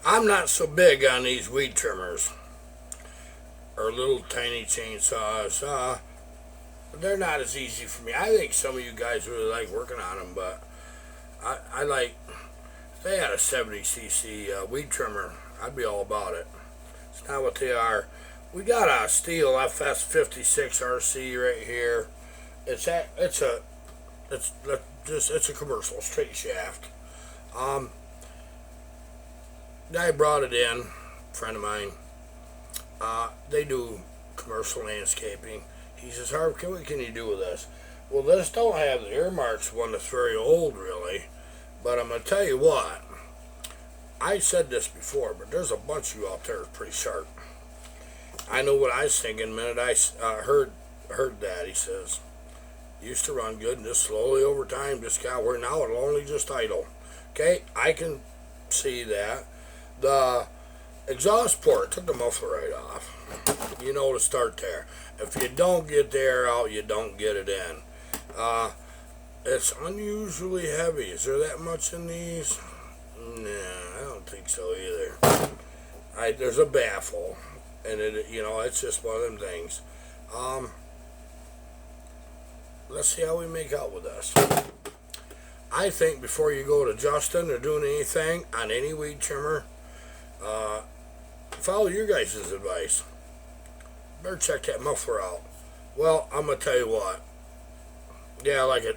I'm not so big on these weed trimmers or little tiny chainsaws. They're not as easy for me. I think some of you guys really like working on them, but I like, if they had a 70cc weed trimmer, I'd be all about it. It's not what they are. We got a Stihl fs56 RC right here. It's a commercial straight shaft. Um, Guy brought it in, friend of mine. They do commercial landscaping. He says, Harv, what can you do with this? Well, this don't have the earmarks one that's very old, really. But I'm going to tell you what. I said this before, but there's a bunch of you out there that's pretty sharp. I know what I was thinking the minute I heard that. He says, used to run good and just slowly over time just got where now it'll only just idle. Okay, I can see that. The exhaust port took the muffler right off. You know to start there. If you don't get the air out, you don't get it in. It's unusually heavy. Is there that much in these? Nah, I don't think so either. There's a baffle, and it's just one of them things. Let's see how we make out with this. I think before you go to adjusting or doing anything on any weed trimmer, follow your guys' advice. Better check that muffler out. Well, I'm going to tell you what. Yeah, like a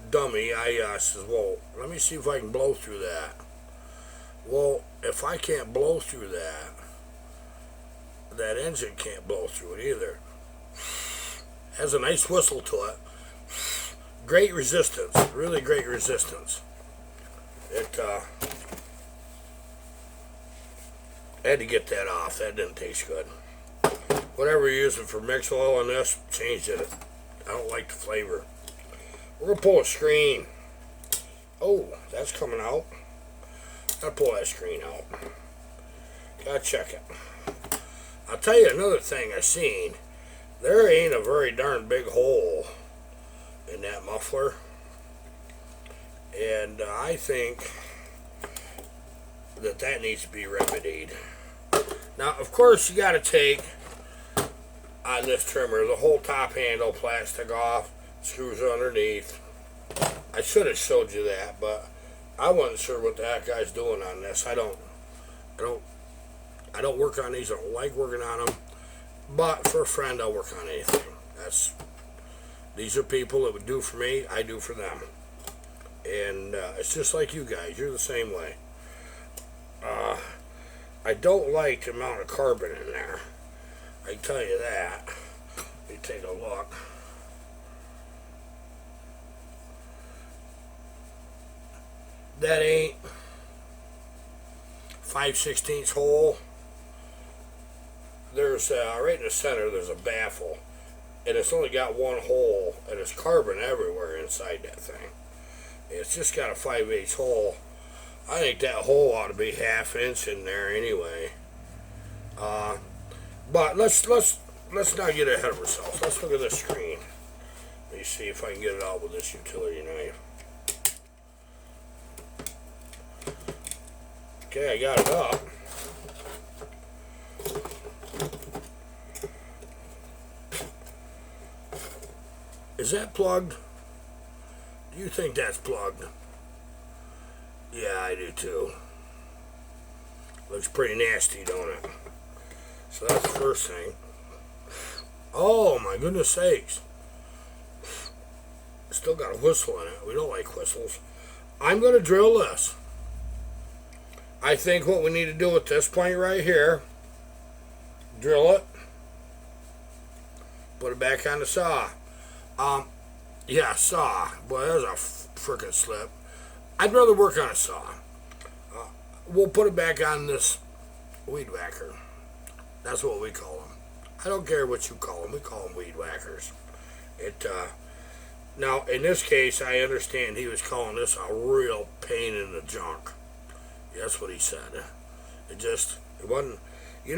dummy, I says, well, let me see if I can blow through that. Well, if I can't blow through that, that engine can't blow through it either. Has a nice whistle to it. Great resistance, really great resistance. I had to get that off. That didn't taste good. Whatever you're using for mix oil in this, changed it. I don't like the flavor. We're gonna pull a screen. Oh, that's coming out. Gotta pull that screen out. Gotta check it. I'll tell you another thing I seen. There ain't a very darn big hole in that muffler. And I think that needs to be remedied. Now, of course, you got to take on this trimmer the whole top handle plastic off, screws underneath. I should have showed you that, but I wasn't sure what the heck guy's doing on this. I don't work on these. I don't like working on them. But for a friend, I'll work on anything. These are people that would do for me, I do for them. And it's just like you guys. You're the same way. I don't like the amount of carbon in there. I can tell you that. Let me take a look. That ain't 5/16 hole. There's right in the center there's a baffle, and it's only got one hole, and there's carbon everywhere inside that thing. It's just got a 5/8 hole. I think that hole ought to be ½ inch in there anyway. But let's not get ahead of ourselves. Let's look at this screen. Let me see if I can get it out with this utility knife. Okay, I got it up. Is that plugged? Do you think that's plugged? Yeah, I do too. Looks pretty nasty, don't it? So that's the first thing. Oh my goodness sakes. Still got a whistle in it. We don't like whistles. I'm going to drill this. I think what we need to do at this point right here, drill it, put it back on the saw. Yeah, saw. Boy, that was a frickin' slip. I'd rather work on a saw. We'll put it back on this weed whacker. That's what we call them. I don't care what you call them. We call them weed whackers. Now, in this case, I understand he was calling this a real pain in the junk. That's what he said. It wasn't, you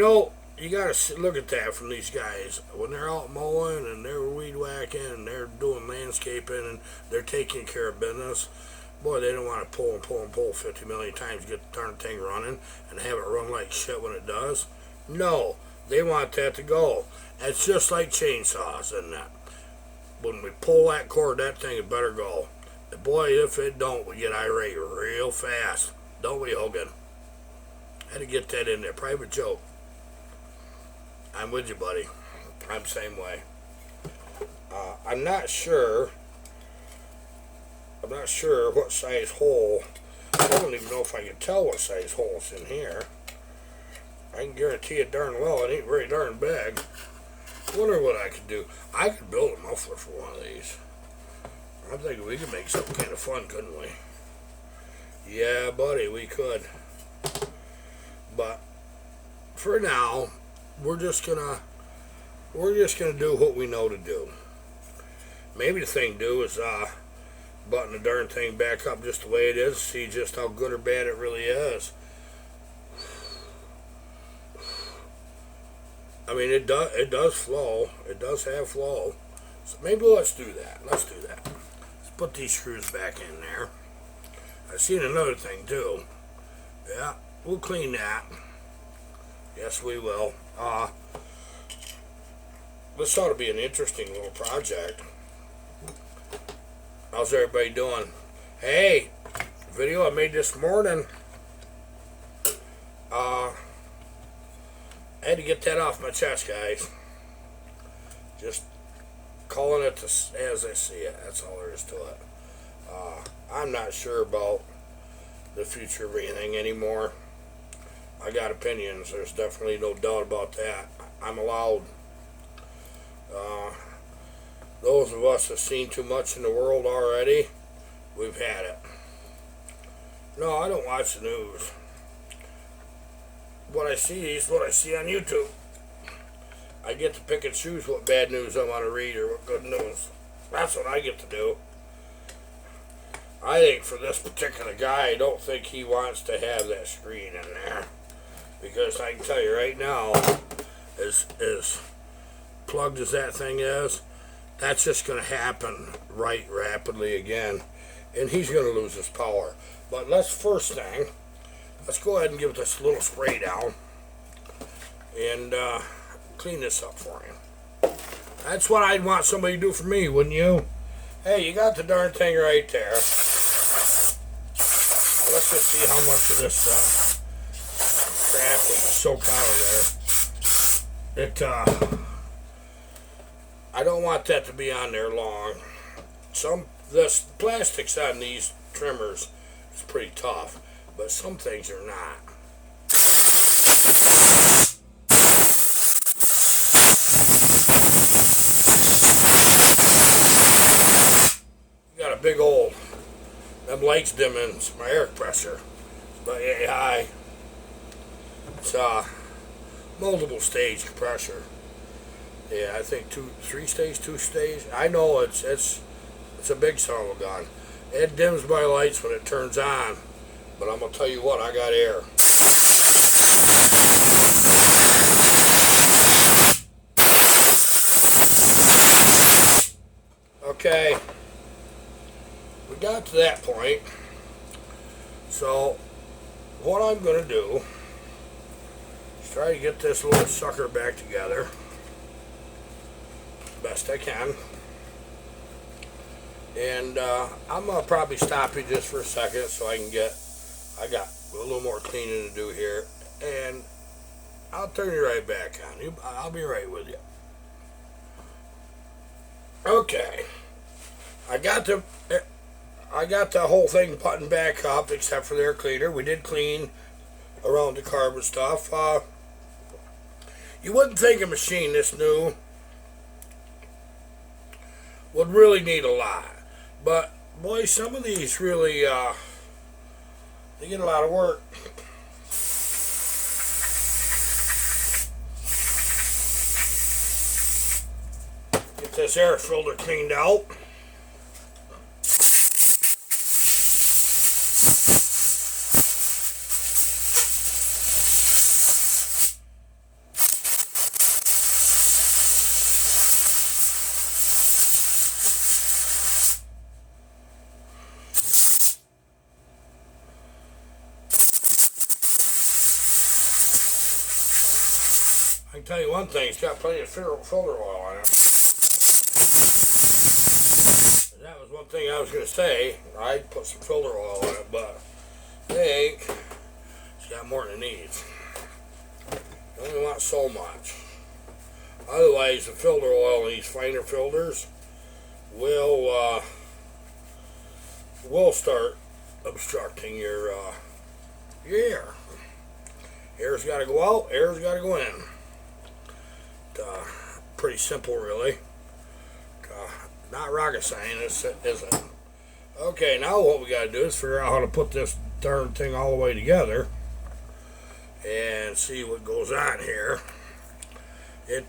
got to look at that from these guys. When they're out mowing and they're weed whacking and they're doing landscaping and they're taking care of business, Boy, they don't want to pull and pull and pull 50 million times to get the darn thing running and have it run like shit when it does. No, they want that to go. It's just like chainsaws, isn't it? When we pull that cord, that thing had better go. And boy, if it don't, we get irate real fast. Don't we, Hogan? Had to get that in there. Private joke. I'm with you, buddy. I'm the same way. I'm not sure what size hole. I don't even know if I can tell what size hole's in here. I can guarantee it darn well it ain't very darn big. Wonder what I could do. I could build a muffler for one of these. I'm thinking we could make something kind of fun, couldn't we? Yeah, buddy, we could. But for now, we're just gonna do what we know to do. Maybe the thing to do is button the darn thing back up just the way it is, see just how good or bad it really is. I mean, it does flow. It does have flow. So maybe let's do that. Let's put these screws back in there. I've seen another thing too. Yeah, we'll clean that. Yes, we will. This ought to be an interesting little project. How's everybody doing? Hey, video I made this morning. I had to get that off my chest, guys. Just calling it as I see it. That's all there is to it. I'm not sure about the future of anything anymore. I got opinions. There's definitely no doubt about that. I'm allowed. Those of us that have seen too much in the world already, we've had it. No, I don't watch the news. What I see is what I see on YouTube. I get to pick and choose what bad news I want to read or what good news. That's what I get to do. I think for this particular guy, I don't think he wants to have that screen in there. Because I can tell you right now, as plugged as that thing is, that's just going to happen right rapidly again. And he's going to lose his power. But let's go ahead and give this a little spray down. And clean this up for him. That's what I'd want somebody to do for me, wouldn't you? Hey, you got the darn thing right there. Let's just see how much of this crap we can soak out of there. I don't want that to be on there long. This plastics on these trimmers is pretty tough, but some things are not. Got a big old, them lights dimming, it's my air pressure. But yeah, it's multiple stage compressor. Yeah, I think 2 stage. I know it's a big son of a gun. It dims my lights when it turns on, but I'm gonna tell you what, I got air. Okay, we got to that point. So what I'm gonna do is try to get this little sucker back together best I can. And I'm going to probably stop you just for a second so I got a little more cleaning to do here. And I'll turn you right back on. I'll be right with you. Okay. I got the whole thing buttoned back up except for the air cleaner. We did clean around the carbon stuff. You wouldn't think a machine this new would really need a lot. But, boy, some of these really, they get a lot of work. Get this air filter cleaned out. can tell you one thing, it's got plenty of filter oil on it. That was one thing I was going to say. I'd put some filter oil on it, but I think it's got more than it needs. You only want so much. Otherwise, the filter oil in these finer filters will start obstructing your air. Air's got to go out, air's got to go in. Pretty simple, really. Not rocket science, is it? Okay, now what we got to do is figure out how to put this darn thing all the way together and see what goes on here. I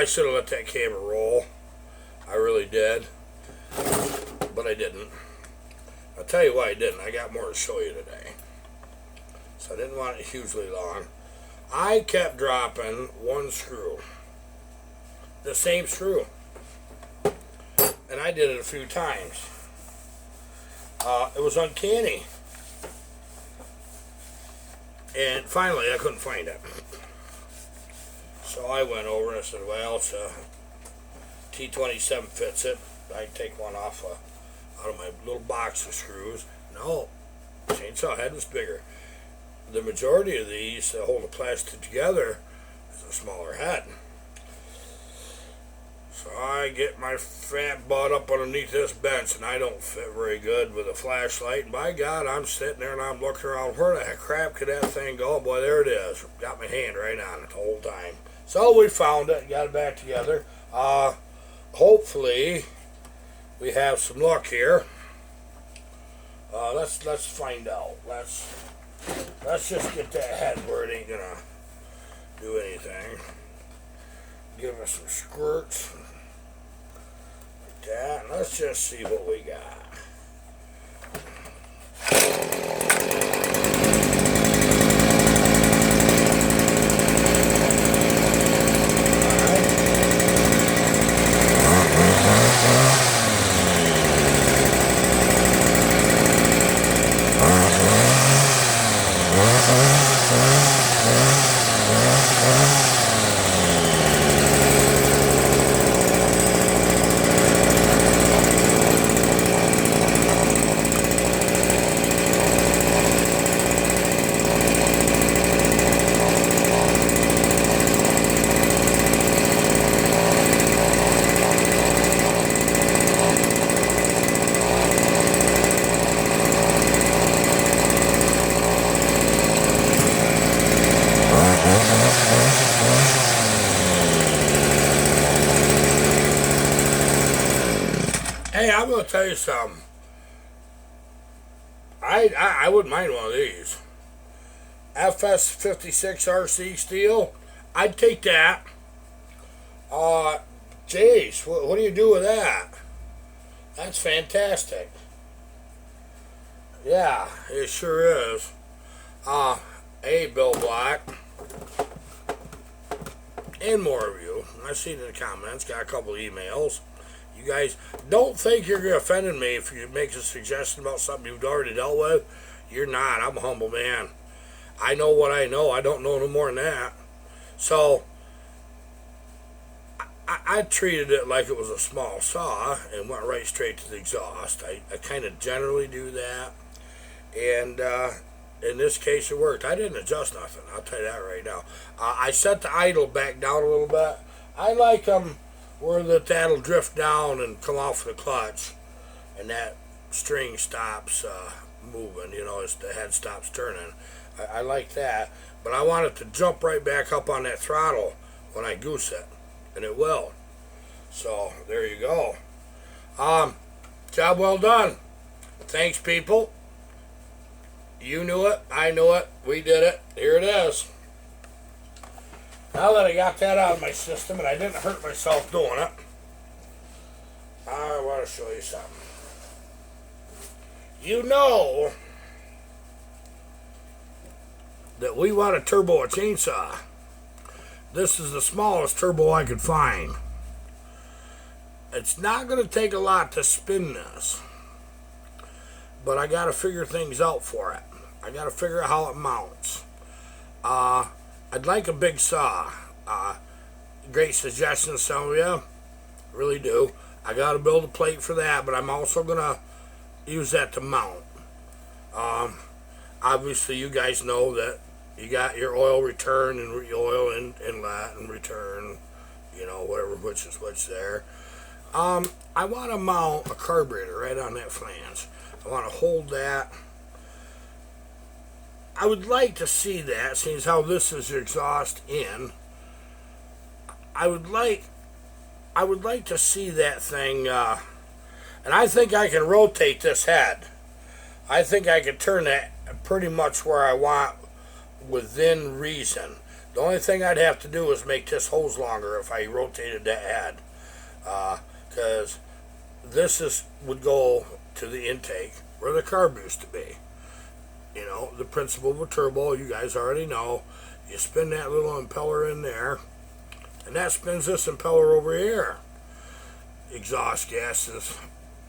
should have let that camera roll. I really did, but I didn't. I'll tell you why I didn't. I got more to show you today, so I didn't want it hugely long. I kept dropping one screw, the same screw, and I did it a few times. It was uncanny, and finally I couldn't find it. So I went over and I said, well, it's a T27 fits it. I take one off out of my little box of screws. No, chainsaw head was bigger. The majority of these that hold the plastic together is a smaller head. So I get my fat butt up underneath this bench, and I don't fit very good with a flashlight. And by God, I'm sitting there and I'm looking around. Where the crap could that thing go? Boy, there it is. Got my hand right on it the whole time. So we found it, got it back together. Hopefully we have some luck here. Let's find out. Let's just get that head where it ain't gonna do anything. Give us some squirts like that. And let's just see what we got. Hey, I'm going to tell you something. I wouldn't mind one of these. fs56 RC Stihl. I'd take that. Jace, what do you do with that? That's fantastic. Yeah, it sure is. Hey, Bill Black. And more of you. I've seen it in the comments. Got a couple emails. You guys don't think you're offending me if you make a suggestion about something you've already dealt with. You're not. I'm a humble man. I know what I know. I don't know no more than that. So I treated it like it was a small saw and went right straight to the exhaust. I kind of generally do that. And in this case, it worked. I didn't adjust nothing. I'll tell you that right now. I set the idle back down a little bit. I like them where that'll drift down and come off the clutch, and that string stops moving, as the head stops turning. I like that, but I want it to jump right back up on that throttle when I goose it, and it will. So there you go. Job well done. Thanks, people. You knew it, I knew it, we did it. Here it is. Now that I got that out of my system and I didn't hurt myself doing it, I want to show you something. You know that we want to turbo a chainsaw. This is the smallest turbo I could find. It's not going to take a lot to spin this, but I got to figure things out for it. I got to figure out how it mounts. I'd like a big saw. Great suggestion, some of you. Really do. I got to build a plate for that, but I'm also going to use that to mount. Obviously, you guys know that you got your oil return and oil inlet and return, whatever, which is which there. I want to mount a carburetor right on that flange. I want to hold that. I would like to see that, seeing as how this is exhaust in. I would like to see that thing, and I think I can rotate this head. I think I can turn that pretty much where I want within reason. The only thing I'd have to do is make this hose longer if I rotated that head, because this would go to the intake where the carb used to be. The principle of a turbo, you guys already know. You spin that little impeller in there, and that spins this impeller over here. Exhaust gases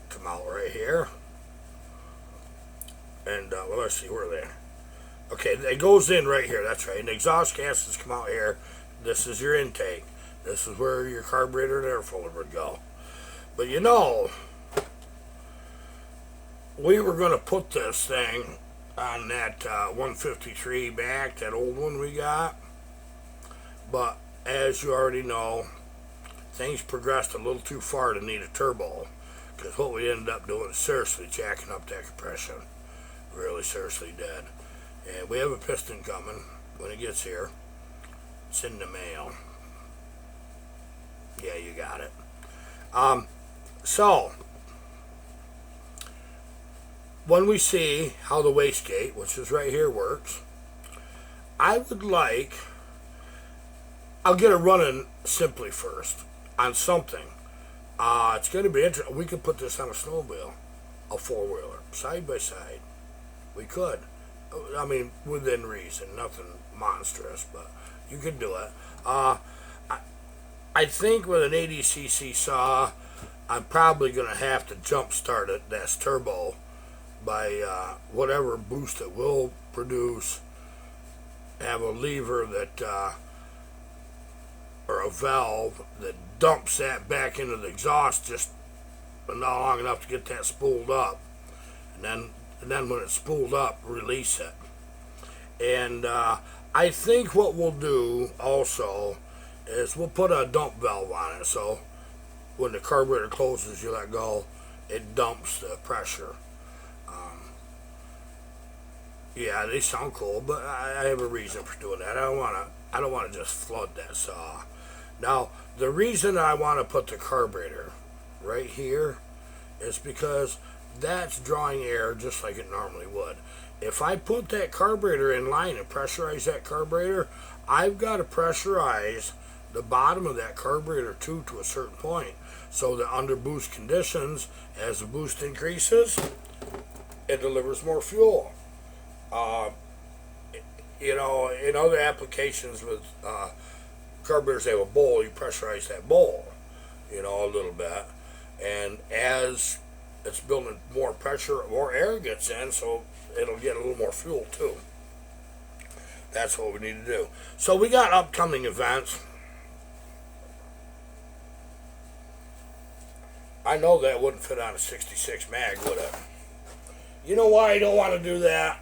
come out right here. And, well, let's see, where are they? Okay, it goes in right here, that's right. And the exhaust gases come out here. This is your intake. This is where your carburetor and air filter would go. But we were going to put this thing on that 153 back, that old one we got. But as you already know, things progressed a little too far to need a turbo, because what we ended up doing is seriously jacking up that compression. Really seriously did. And we have a piston coming when it gets here. It's in the mail. Yeah, you got it. So when we see how the wastegate, which is right here, works, I'll get it running simply first on something. It's going to be interesting. We could put this on a snowmobile, a four-wheeler, side by side. We could. I mean, within reason, nothing monstrous, but you could do it. I think with an 80cc saw, I'm probably going to have to jump start it, that's turbo, by whatever boost it will produce. Have a lever that, or a valve that dumps that back into the exhaust just not long enough to get that spooled up. And then when it's spooled up, release it. And I think what we'll do also is we'll put a dump valve on it, so when the carburetor closes, you let go, it dumps the pressure. Yeah, they sound cool, but I have a reason for doing that. I don't want to just flood that saw. Now, the reason I want to put the carburetor right here is because that's drawing air just like it normally would. If I put that carburetor in line and pressurize that carburetor, I've got to pressurize the bottom of that carburetor too to a certain point, so that under boost conditions, as the boost increases, it delivers more fuel. In other applications with carburetors, they have a bowl, you pressurize that bowl, a little bit, and as it's building more pressure, more air gets in, so it'll get a little more fuel too. That's what we need to do. So we got upcoming events. I know that wouldn't fit on a 66 mag, would it? You know why I don't want to do that?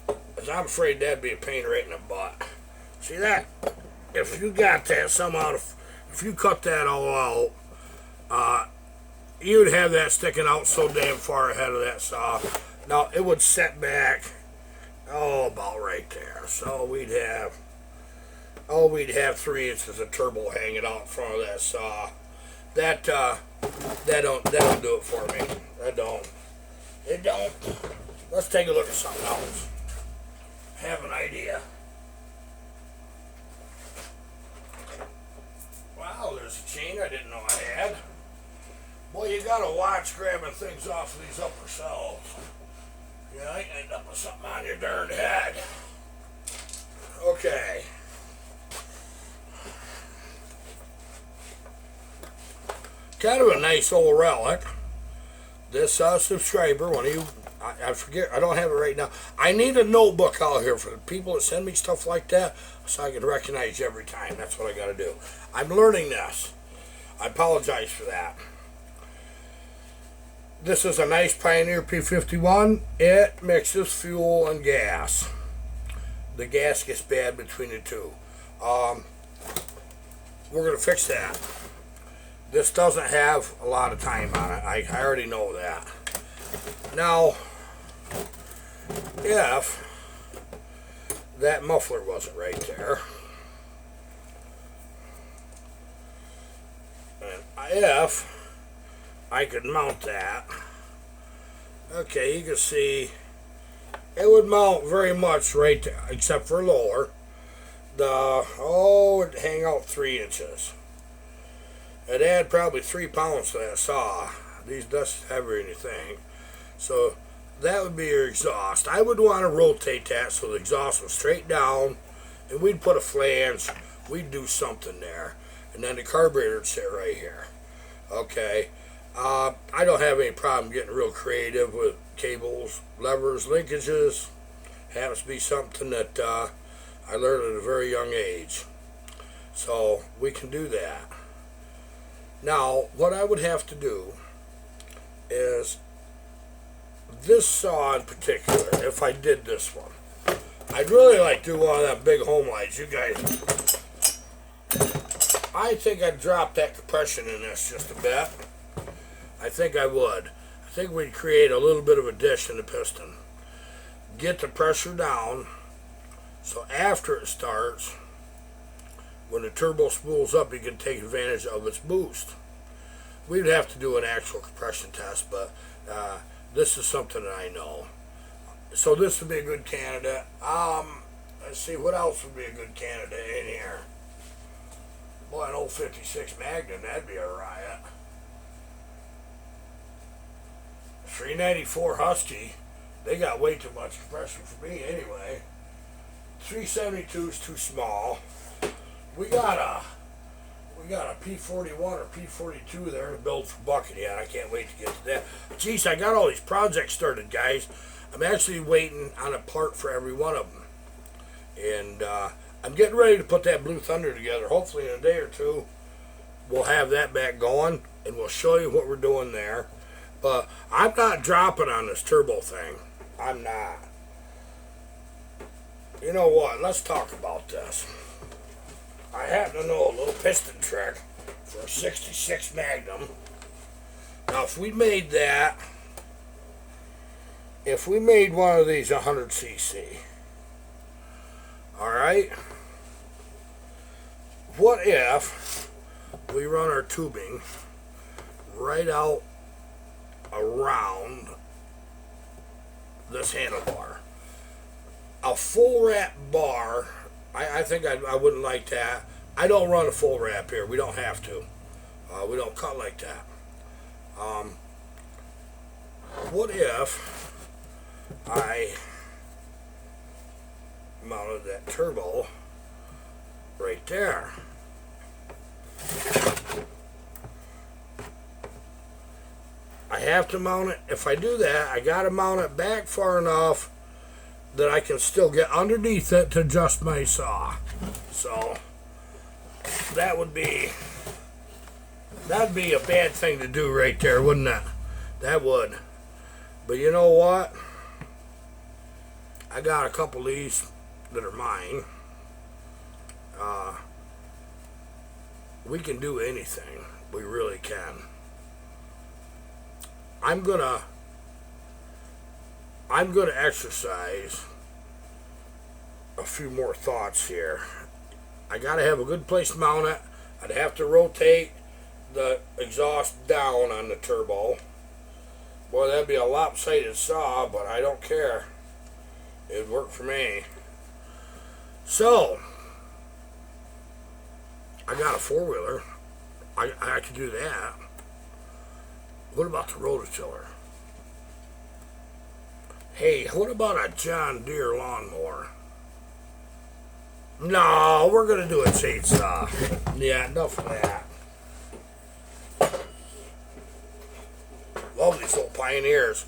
Because I'm afraid that'd be a pain right in the butt. See that? If you got that somehow, if you cut that all out, you'd have that sticking out so damn far ahead of that saw. Now, it would set back, about right there. So we'd have 3 inches of turbo hanging out in front of that saw. That don't do it for me. It don't. Let's take a look at something else. Have an idea. Wow, there's a chain I didn't know I had. Boy, you gotta watch grabbing things off of these upper shelves. You end up with something on your darn head. Okay. Kind of a nice old relic. This subscriber, one of you I forget. I don't have it right now. I need a notebook out here for the people that send me stuff like that, so I can recognize you every time. That's what I got to do. I'm learning this. I apologize for that. This is a nice Pioneer P51. It mixes fuel and gas. The gas gets bad between the two. We're going to fix that. This doesn't have a lot of time on it. I already know that. Now, if that muffler wasn't right there, and if I could mount that, okay, you can see it would mount very much right there, except for lower. It'd hang out 3 inches. It'd add probably 3 pounds to that saw. These dust heavier than you think. So that would be your exhaust. I would want to rotate that so the exhaust was straight down, and we'd put a flange. We'd do something there, and then the carburetor would sit right here. Okay. I don't have any problem getting real creative with cables, levers, linkages. Happens to be something that I learned at a very young age. So we can do that. Now, what I would have to do is this saw in particular, if I did this one, I'd really like to do one of them big home lights. You guys, I think I'd drop that compression in this just a bit. I think I would. I think we'd create a little bit of a dish in the piston. Get the pressure down, so after it starts, when the turbo spools up, you can take advantage of its boost. We'd have to do an actual compression test, but this is something that I know. So this would be a good candidate. Let's see, what else would be a good candidate in here? Boy, an old 56 Magnum, that'd be a riot. 394 Husky, they got way too much compression for me anyway. 372 is too small. We got a P41 or P42 there to build for Bucket yet. I can't wait to get to that. Geez, I got all these projects started, guys. I'm actually waiting on a part for every one of them. And I'm getting ready to put that Blue Thunder together. Hopefully in a day or two, we'll have that back going, and we'll show you what we're doing there. But I'm not dropping on this turbo thing. I'm not. You know what? Let's talk about this. I happen to know a little piston trick for a 66 Magnum. Now, if we made one of these 100cc, all right, what if we run our tubing right out around this handlebar? A full wrap bar, I think I wouldn't like that. I don't run a full wrap here. We don't have to. We don't cut like that. What if I mounted that turbo right there? I have to mount it. If I do that, I got to mount it back far enough that I can still get underneath it to adjust my saw. So that'd be a bad thing to do right there, wouldn't it? That would. But you know what? I got a couple of these that are mine. We can do anything. We really can. I'm gonna exercise a few more thoughts here. I gotta have a good place to mount it. I'd have to rotate the exhaust down on the turbo. Boy, that'd be a lopsided saw, but I don't care. It'd work for me. So, I got a four-wheeler. I could do that. What about the rototiller? Hey, what about a John Deere lawnmower? No, we're going to do a chainsaw. Yeah, enough of that. Love these old Pioneers.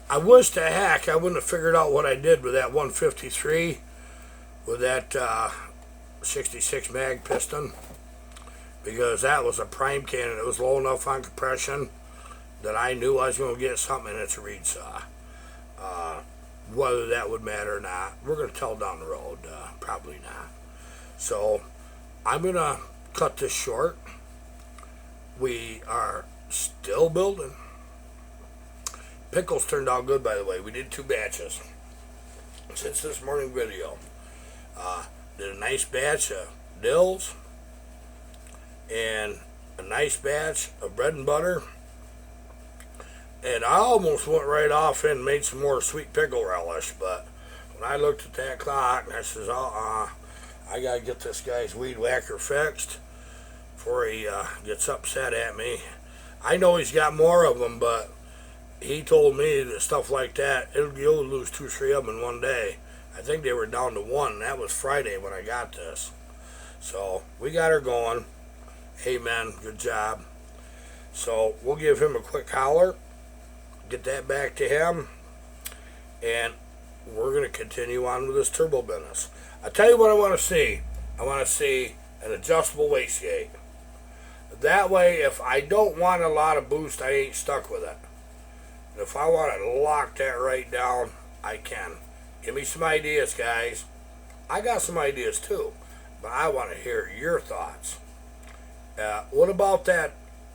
I wish to heck I wouldn't have figured out what I did with that 153 with that 66 mag piston, because that was a prime cannon. It was low enough on compression that I knew I was going to get something in its reed saw. Whether that would matter or not, we're going to tell down the road. Probably not. So I'm going to cut this short. We are still building. Pickles turned out good, by the way. We did 2 batches since this morning video. Did a nice batch of dills and a nice batch of bread and butter. And I almost went right off and made some more sweet pickle relish, but when I looked at that clock, I says, I gotta get this guy's weed whacker fixed before he gets upset at me. I know he's got more of them, but he told me that stuff like that, you'll lose 2 or 3 of them in one day. I think they were down to 1, and that was Friday when I got this. So we got her going. Amen. Good job. So we'll give him a quick holler, get that back to him, and we're going to continue on with this turbo business. I'll tell you what I want to see. I want to see an adjustable wastegate. That way, if I don't want a lot of boost, I ain't stuck with it. And if I want to lock that right down, I can. Give me some ideas, guys. I got some ideas too, but I want to hear your thoughts. What about that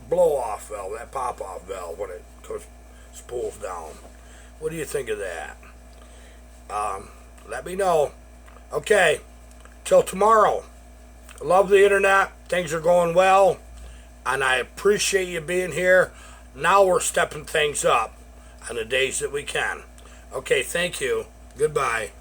blow-off valve, that pop-off valve when it goes spools down? What do you think of that? Let me know. Okay, till tomorrow. Love the internet. Things are going well, and I appreciate you being here. Now we're stepping things up on the days that we can. Okay, thank you. Goodbye.